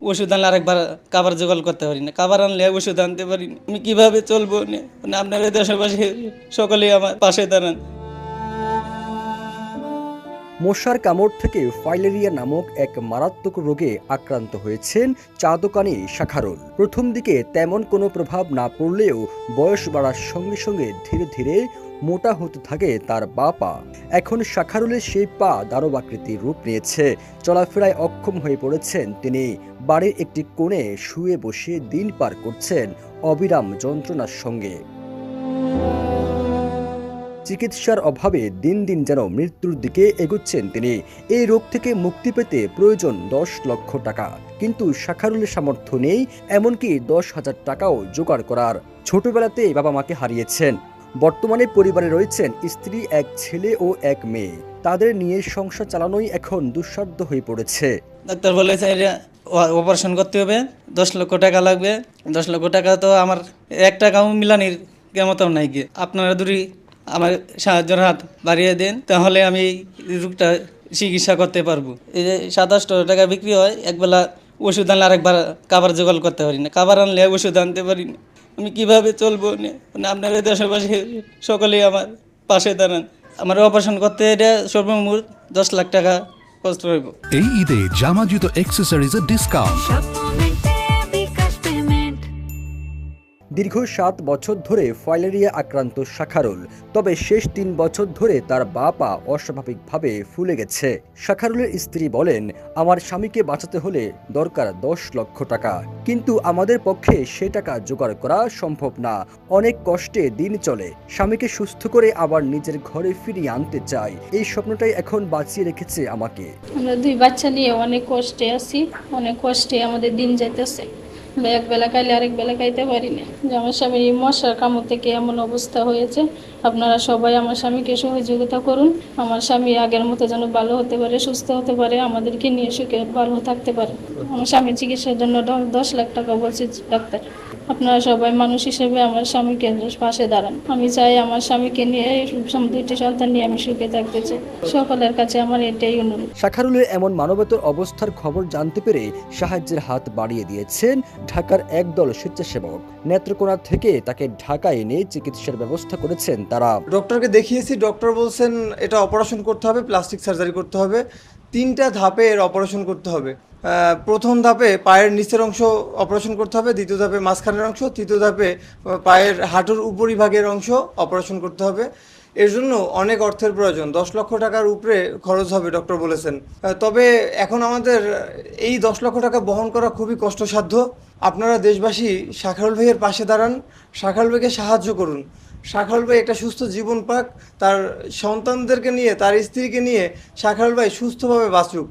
ওষুধ আনলে আরেকবার খাবার জোগাড় করতে পারি না, খাবার আনলে ওষুধ আনতে পারি না। আমি কিভাবে চলবো না? মানে আপনারা দেশবাসী সকলেই আমার পাশে দাঁড়ান। মশার কামড় থেকে ফাইলেরিয়া নামক এক মারাত্মক রোগে আক্রান্ত হয়েছেন চা দোকানি শাখারুল। প্রথম দিকে তেমন কোনো প্রভাব না পড়লেও বয়স বাড়ার সঙ্গে সঙ্গে ধীরে ধীরে মোটা হতে থাকে তার পা। এখন শাখারুলের সেই পা দানবাকৃতির রূপ নিয়েছে। চলাফেরায় অক্ষম হয়ে পড়েছেন তিনি। বাড়ির একটি কোণে শুয়ে বসে দিন পার করছেন অবিরাম যন্ত্রণার সঙ্গে। চিকিৎসার অভাবে দিন দিন যেন মৃত্যুর দিকে এগোচ্ছেন তিনি। এই রোগ থেকে মুক্তি পেতে প্রয়োজন 10 লক্ষ টাকা, কিন্তু শাখারুলের সামর্থ্য নেই এমনকি 10,000 টাকাও জোগাড় করার। ছোটবেলাতেই বাবা মাকে হারিয়েছেন। বর্তমানে পরিবারে রয়েছেন স্ত্রী, এক ছেলে ও এক মেয়ে। তাদের নিয়ে সংসার চালানোই এখন দুঃসাধ্য হয়ে পড়েছে। ডাক্তার বলেছে এটা অপারেশন করতে হবে, 10 লক্ষ টাকা লাগবে। 10 লক্ষ টাকা তো আমার 1 টাকাও মিলানির কেমতাও নাই গিয়ে। আপনারা দুটি আমার সাহায্যের হাত বাড়িয়ে দেন, তাহলে আমি এই রোগটা চিকিৎসা করতে পারবো। এই যে 27 টাকা বিক্রি হয়, একবেলা ওষুধ আনলে আরেকবার খাবার জোগাড় করতে পারি না, খাবার আনলে ওষুধ আনতে পারি না। আমি কিভাবে চলবো না? মানে আপনারা দেশবাসী সকলেই আমার পাশে দাঁড়ান। আমার অপারেশন করতে এটা সর্বমোট 10 লাখ টাকা কষ্ট হইব। এই ঈদে জামা জুতো অ্যাক্সেসরিজের ডিসকাউন্ট। দীর্ঘ 7 বছর ধরে ফাইলেরিয়া আক্রান্ত শাখারুল, তবে শেষ 3 বছর ধরে তার পা অস্বাভাবিকভাবে ফুলে গেছে। শাখারুলের স্ত্রী বলেন, আমার স্বামীকে বাঁচাতে হলে দরকার 10 লক্ষ টাকা, কিন্তু আমাদের পক্ষে সে টাকা জোগাড় করা সম্ভব না। অনেক কষ্টে দিন চলে। স্বামীকে সুস্থ করে আবার নিজের ঘরে ফিরিয়ে আনতে চাই, এই স্বপ্নটাই এখন বাঁচিয়ে রেখেছে আমাকে। আমরা 2 বাচ্চা নিয়ে অনেক কষ্টে আছি, অনেক কষ্টে আমাদের দিন যাইতেছে। এক বেলা খাইলে আরেক বেলা খাইতে পারি না। যে আমার স্বামীর এই মশার কামড় থেকে এমন অবস্থা হয়েছে। আপনারা সবাই আমার স্বামীকে সহযোগিতা করুন। আমার স্বামী আগের মতো যেন ভালো হতে পারে, সুস্থ হতে পারে, আমাদেরকে নিয়ে সুখে ভালো থাকতে পারে। আমার স্বামীর চিকিৎসার জন্য 10 লাখ টাকা বলছে ডাক্তার। আপনারা সবাই মানুষ হিসেবে আমার স্বামীকে পাশে দাঁড়ান। আমি চাই আমার স্বামীকে নিয়ে 2টি সন্তান নিয়ে আমি সুখে থাকতে চাই। সকলের কাছে আমার এটাই অনুরোধ। শাখারুলের এমন মানবতার অবস্থার খবর জানতে পেরে সাহায্যের হাত বাড়িয়ে দিয়েছেন ঢাকার একদল স্বেচ্ছাসেবক। নেত্রকোনা থেকে তাকে ঢাকায় এনে চিকিৎসার ব্যবস্থা করেছেন তারা। ডক্টরকে দেখিয়েছি, ডক্টর বলছেন এটা অপারেশন করতে হবে, প্লাস্টিক সার্জারি করতে হবে। 3টা ধাপে এর অপারেশন করতে হবে। প্রথম ধাপে পায়ের নিচের অংশ অপারেশন করতে হবে, দ্বিতীয় ধাপে মাঝখানের অংশ, তৃতীয় ধাপে পায়ের হাঁটুর উপরিভাগের অংশ অপারেশন করতে হবে। এর জন্য অনেক অর্থের প্রয়োজন, 10 লক্ষ টাকার উপরে খরচ হবে ডক্টর বলেছেন। তবে এখন আমাদের এই 10 লক্ষ টাকা বহন করা খুবই কষ্টসাধ্য। আপনারা দেশবাসী শাখারুল ভাইয়ের পাশে দাঁড়ান, শাখারুল ভাইকে সাহায্য করুন। শাখারুল ভাই একটা সুস্থ জীবন পাক, তার সন্তানদেরকে নিয়ে, তার স্ত্রীকে নিয়ে শাখারুল ভাই সুস্থভাবে বাঁচুক।